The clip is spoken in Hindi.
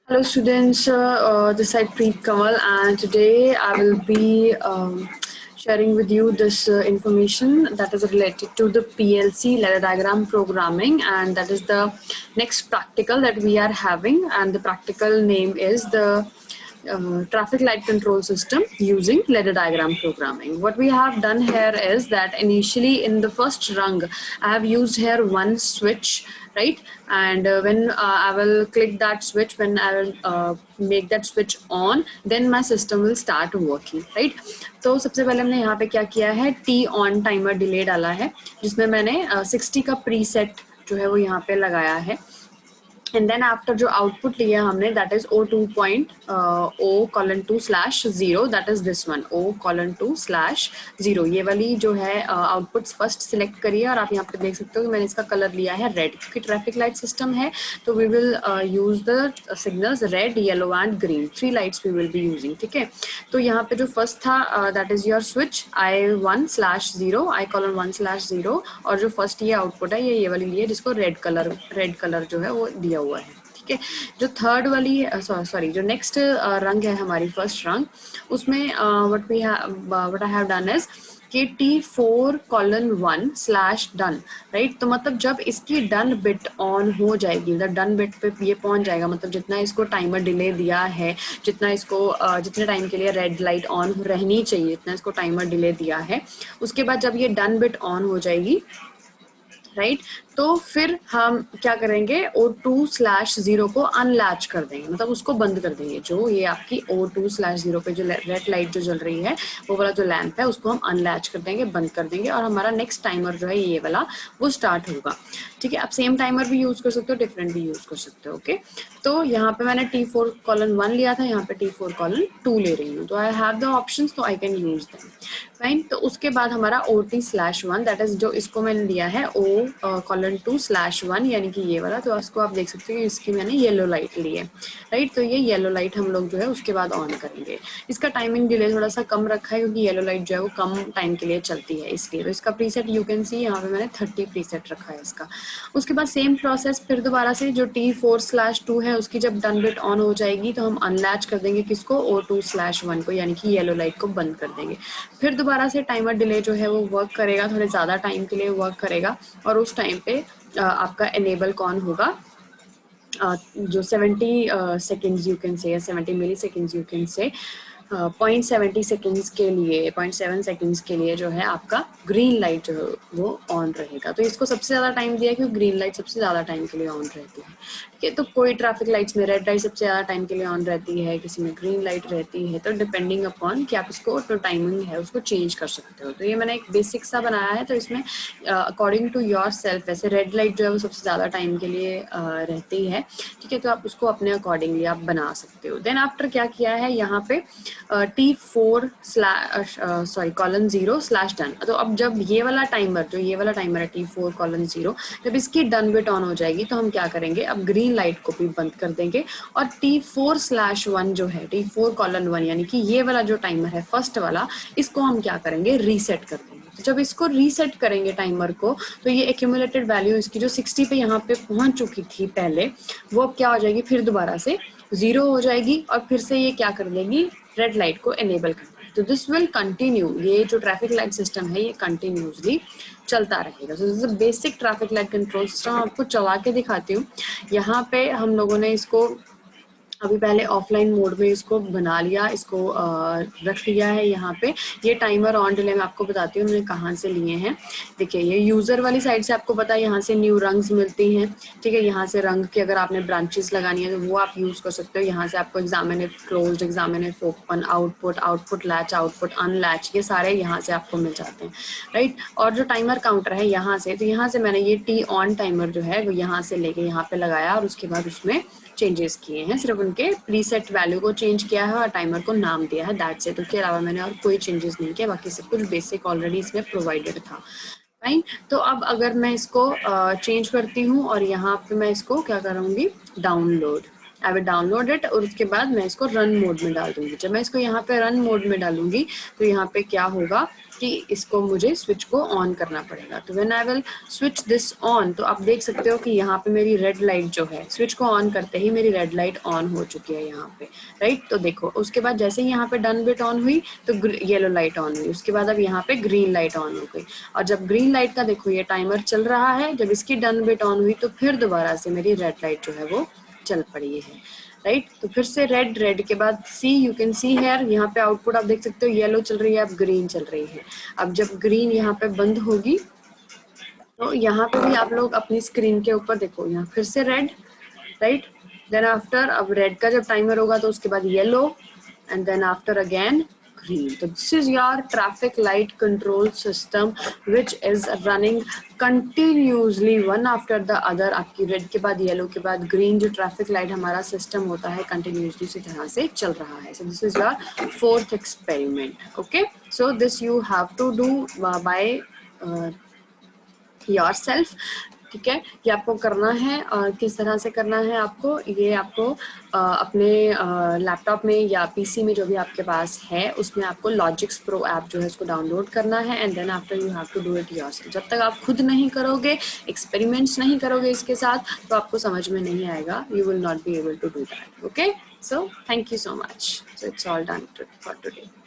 Hello students, this is Preet Kamal and today I will be sharing with you this information that is related to the PLC ladder diagram programming, and that is the next practical that we are having, and the practical name is the traffic light control system using ladder diagram programming. What we have done here is that initially in the first rung I have used here one switch, right? And when I will click that switch, when I will make that switch on, then my system will start working, right? तो सबसे पहले हमने यहाँ पे क्या किया है, टी ऑन टाइमर डिले डाला है जिसमें मैंने 60 का प्रीसेट जो है वो यहाँ पे लगाया है. एंड देन आफ्टर जो आउटपुट लिया हमने that is O2.0:2/0, that is this one O:2/0. ये वाली जो है आउटपुट फर्स्ट सिलेक्ट करिए और आप यहाँ पे देख सकते हो कि मैंने इसका कलर लिया है रेड, क्योंकि ट्रैफिक लाइट सिस्टम है तो we will use the signals red, yellow and green, 3 lights we will be using. ठीक है, तो यहाँ पे जो फर्स्ट था that is your switch I1/0, I:1/0, और जो फर्स्ट ये आउटपुट है ये वाली ली है जिसको रेड कलर जो है वो दिया हुआ है. ठीक है, जो थर्ड वाली सॉरी जो नेक्स्ट रंग है हमारी फर्स्ट रंग, उसमें what I have done is कि T4:1/done, राइट. तो मतलब जब इसकी डन बिट ऑन हो जाएगी, डन बिट पे ये पहुंच जाएगा, मतलब जितना इसको टाइमर डिले दिया है, जितना इसको जितने टाइम के लिए रेड लाइट ऑन रहनी चाहिए, इतना इसको टाइमर डिले दिया है, उसके बाद जब ये डन बिट ऑन हो जाएगी, राइट, तो फिर हम क्या करेंगे, O2/0 को अनलैच कर देंगे, मतलब उसको बंद कर देंगे. जो ये आपकी O2/0 पे जो रेड लाइट जो जल रही है वो वाला जो लैंप है उसको हम अनलैच कर देंगे, बंद कर देंगे, और हमारा नेक्स्ट टाइमर जो है ये वाला वो स्टार्ट होगा. ठीक है, आप सेम टाइमर भी यूज कर सकते हो, डिफरेंट भी यूज कर सकते हो. ओके, तो यहाँ पे मैंने T4:1 लिया था, यहाँ पे T4:2 ले रही हूँ, तो आई हैव द ऑप्शन, तो I can use them. Fine, तो उसके बाद हमारा OT/1, दैट इज जो इसको मैंने दिया है O:2/1, यानी कि ये वाला, तो इसको आप देख सकते हो इसकी मैंने येलो लाइट ली है, राइट. तो ये येलो लाइट हम लोग जो है उसके बाद ऑन करेंगे. इसका टाइमिंग डिले थोड़ा सा कम रखा है क्योंकि येलो लाइट जो है वो कम टाइम के लिए चलती है, इसलिए. तो इसका प्रीसेट यू कैन सी, यहाँ पे मैंने 30 प्रीसेट रखा है इसका. उसके बाद सेम प्रोसेस फिर दोबारा से जो T4/2 है उसकी जब डन बिट ऑन हो जाएगी तो हम अनलैच कर देंगे किसको, O2/1 को, यानी कि येलो लाइट को बंद कर देंगे. फिर दोबारा से टाइमर डिले जो है वो वर्क करेगा, थोड़े ज़्यादा टाइम के लिए वर्क करेगा, और उस टाइम पे आपका एनेबल कौन होगा, जो 70 सेकेंड्स यू कैन से, या 70 मिली seconds you can say, 0.70 seconds के लिए, 0.7 सेकेंड्स के लिए जो है आपका ग्रीन लाइट जो है वो ऑन रहेगा. तो इसको सबसे ज़्यादा टाइम दिया क्योंकि ग्रीन लाइट सबसे ज़्यादा टाइम के लिए ऑन रहती है. ठीक है, तो कोई ट्रैफिक लाइट्स में रेड लाइट सबसे ज़्यादा टाइम के लिए ऑन रहती है, किसी में ग्रीन लाइट रहती है, तो डिपेंडिंग अपॉन कि आप इसको जो टाइमिंग है उसको चेंज कर सकते हो. तो ये मैंने एक बेसिक सा बनाया है, तो इसमें अकॉर्डिंग टू योर सेल्फ, वैसे रेड लाइट जो है वो सबसे ज़्यादा टाइम के लिए रहती है. ठीक है, तो आप उसको अपने अकॉर्डिंगली आप बना सकते हो. देन आफ्टर क्या किया है यहाँ पे T4:0/done. तो अब जब ये वाला टाइमर है T4:0, जब इसकी डन बिट ऑन हो जाएगी तो हम क्या करेंगे, अब ग्रीन लाइट को भी बंद कर देंगे, और T4/1 जो है T4:1, यानी कि ये वाला जो टाइमर है फर्स्ट वाला, इसको हम क्या करेंगे, रीसेट कर देंगे. तो जब इसको रीसेट करेंगे टाइमर को, तो ये एक्यूमुलेटेड वैल्यू इसकी जो 60 पे यहाँ पे पहुंच चुकी थी पहले, वो अब क्या हो जाएगी, फिर दोबारा से 0 हो जाएगी, और फिर से ये क्या कर देगी, रेड लाइट को एनेबल कर देगी. तो दिस विल कंटिन्यू, ये जो ट्रैफिक लाइट सिस्टम है ये कंटिन्यूसली चलता रहेगा. तो this is basic traffic light control system. आपको चला के दिखाती हूँ. यहाँ पे हम लोगों ने इसको अभी पहले ऑफलाइन मोड में इसको बना लिया, इसको रख लिया है यहाँ पे. ये टाइमर ऑन डिले मैं आपको बताती हूँ मैंने कहाँ से लिए हैं. देखिए, ये यूज़र वाली साइड से आपको पता है यहाँ से न्यू रंग्स मिलती हैं. ठीक है, यहाँ से रंग की अगर आपने ब्रांचेस लगानी है तो वो आप यूज़ कर सकते हो. यहाँ से आपको examine if closed, examine if open, output latch, output unlatch, ये सारे यहाँ से आपको मिल जाते हैं, राइट. और जो टाइमर काउंटर है यहाँ से, तो यहाँ से मैंने ये टी ऑन टाइमर जो है वो यहाँ से लेके यहाँ पे लगाया, और उसके बाद उसमें चेंजेस किए हैं, सिर्फ उनके प्रीसेट वैल्यू को चेंज किया है और टाइमर को नाम दिया है, दैट्स इट. उसके अलावा मैंने और कोई चेंजेस नहीं किया, बाकी सब कुछ बेसिक ऑलरेडी इसमें प्रोवाइडेड था. फाइन, तो अब अगर मैं इसको चेंज करती हूँ और यहाँ पे मैं इसको क्या करूँगी, download, I will download it और उसके बाद मैं इसको रन मोड में डाल दूंगी। जब मैं इसको यहाँ पे रन मोड में डालूंगी तो यहाँ पे क्या होगा कि इसको मुझे स्विच को ऑन करना पड़ेगा। तो when I will switch this on, तो आप देख सकते हो कि यहाँ पे मेरी रेड लाइट जो है, स्विच को ऑन करते ही मेरी रेड लाइट ऑन हो चुकी है यहाँ पे, राइट। तो देखो उसके बाद जैसे ही यहाँ पे डन बिट ऑन हुई तो येलो लाइट ऑन हुई, उसके बाद अब यहाँ पे ग्रीन लाइट ऑन हो गई। और जब ग्रीन लाइट का देखो ये टाइमर चल रहा है, जब इसकी डन बिट ऑन हुई तो फिर दोबारा से मेरी रेड लाइट जो है वो चल पड़ी है, राइट। तो फिर से रेड के बाद सी, यू कैन सी हेयर, यहाँ पे आउटपुट आप देख सकते हो येलो चल रही है, अब ग्रीन चल रही है। अब जब ग्रीन यहाँ पे बंद होगी तो यहाँ पे भी आप लोग अपनी स्क्रीन के ऊपर देखो, यहाँ फिर से रेड, राइट। देन आफ्टर अब रेड का जब टाइमर होगा तो उसके बाद yellow and then after again green. So this is your traffic light control system which is running continuously one after the other. आपकी रेड के बाद येलो के बाद ग्रीन जो ट्रैफिक लाइट हमारा सिस्टम होता है कंटिन्यूसली इसी तरह से चल रहा है। So this is your fourth experiment. Okay, so this you have to do by yourself. ठीक है, ये आपको करना है और किस तरह से करना है आपको, ये आपको अपने लैपटॉप में या पीसी में जो भी आपके पास है उसमें आपको लॉजिक्स प्रो ऐप जो है उसको डाउनलोड करना है and then after you have to do it yourself. जब तक आप खुद नहीं करोगे, एक्सपेरिमेंट्स नहीं करोगे इसके साथ, तो आपको समझ में नहीं आएगा, you will not be able to do that. Okay, so thank you so much. So it's all done for today.